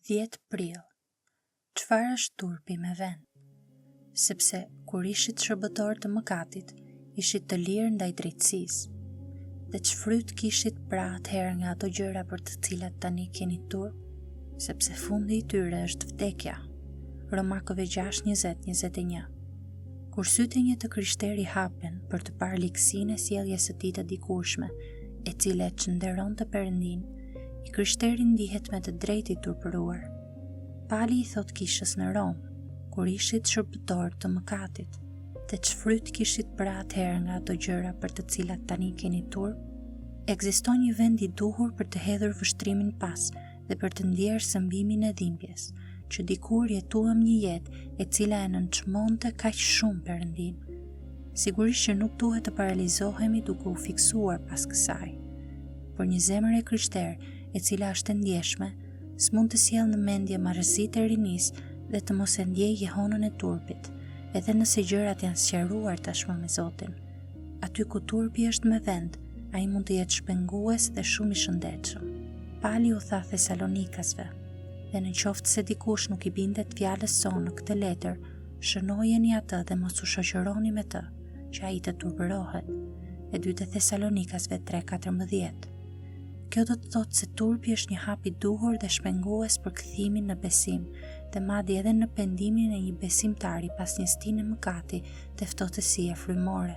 10 prill. Çfarë është turpi me vend? Sepse kur ishit shërbëtor të mëkatit, ishit të lirë ndaj drejtësisë. Dhe ç'fryt kishit pra atëherë nga ato gjëra për të cilat tani keni turp? Sepse fundi i tyre është vdekja. Romakëve 6:20-21. Kur sytë e një të krishteri hapen për të parë ligësinë e sjelljes së tij të dikurshme, e cila e çnderon të Perëndin, i krishteri ndihet me të drejtë i turpëruar. Pali i thot kishës në Rom, kur ishit shërbëtor të mëkatit, dhe ç'fryt kishit pra atëherë nga ato gjëra për të cilat tani keni turp? Ekziston një vend i duhur për të hedhur vështrimin pas dhe për të ndjerë sëmbimin e dhimbjes, që dikur jetuam një jetë e cila e nënçmonte kaq shumë Perëndin. Sigurisht që nuk duhet të paralizohemi duke u fiksuar pas kësaj. Por një zemër e krishter, e cila është e ndjeshme, s'mund të sjellë në mendje marrësitë e rinisë dhe të mos e ndjejë jehonën e turpit, edhe nëse gjërat janë sqaruar tashmë me Zotin. Aty ku turpi është me vend, ai mund të jetë shpengues dhe shumë i shëndetshëm. Pali u tha Thesalonikasve: dhe në qoftë se dikush nuk i bindet fjalës sonë në këtë letër, shënojeni atë dhe mos u shoqëroni me të, që ai të turpërohet. E 2 Thesalonikasve 3:14. Kjo do të thotë se turpi është një hap i duhur dhe shpengues për kthimin në besim, dhe madje edhe në pendimin e një besimtari pas një stinë mëkati dhe ftohtësie frymore.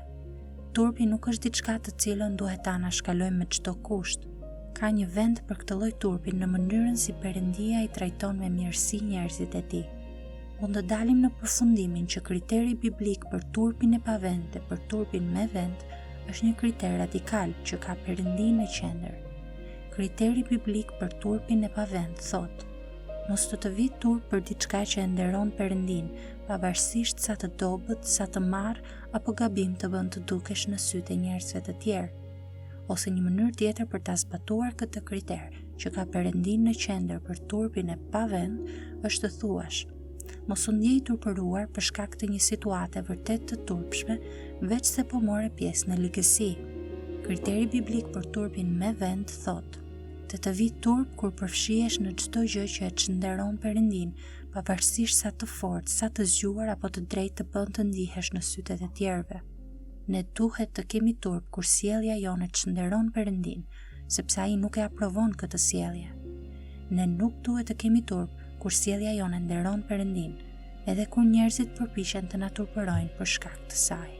Turpi nuk është diçka të cilën duhet ta anashkalojmë me çdo kusht. Ka një vend për këtë lloj turpi në mënyrën si Perëndia i trajton me mirësi njerëzit e tij. Mund të dalim në përfundimin që kriteri biblik për turpin e pavend dhe për turpin me vend është një kriter radikal që ka Perëndin në qendër. Kriteri biblik për turpin e pavend thotë: mos të vi turp për diçka që e nderon Perëndin, pavarësisht sa të dobët, sa të marr apo gabim të bën të dukesh në sytë e njerëzve të tjerë. Ose një mënyrë tjetër për ta zbatuar këtë kriter që ka Perëndin në qendër për turpin e pavend është të thuash: mos u ndjej turpëruar për shkak të një situate vërtet të turpshme, veç se po more pjesë në ligësi. Kriteri biblik për turpin me vend thotë: të vi turp kur përfshihesh në çdo gjë që e çnderon Perëndin, pavarësisht sa të fortë, sa të zgjuar apo të drejtë të bën të ndihesh në sytë e tjerëve. Ne duhet të kemi turp kur sjellja jone çnderon Perëndin, sepse ai nuk e aprovon këtë sjellje. Ne nuk duhet të kemi turp kur sjellja jone nderon Perëndin, edhe kur njerëzit përpiqen të na turpërojnë për shkak të saj.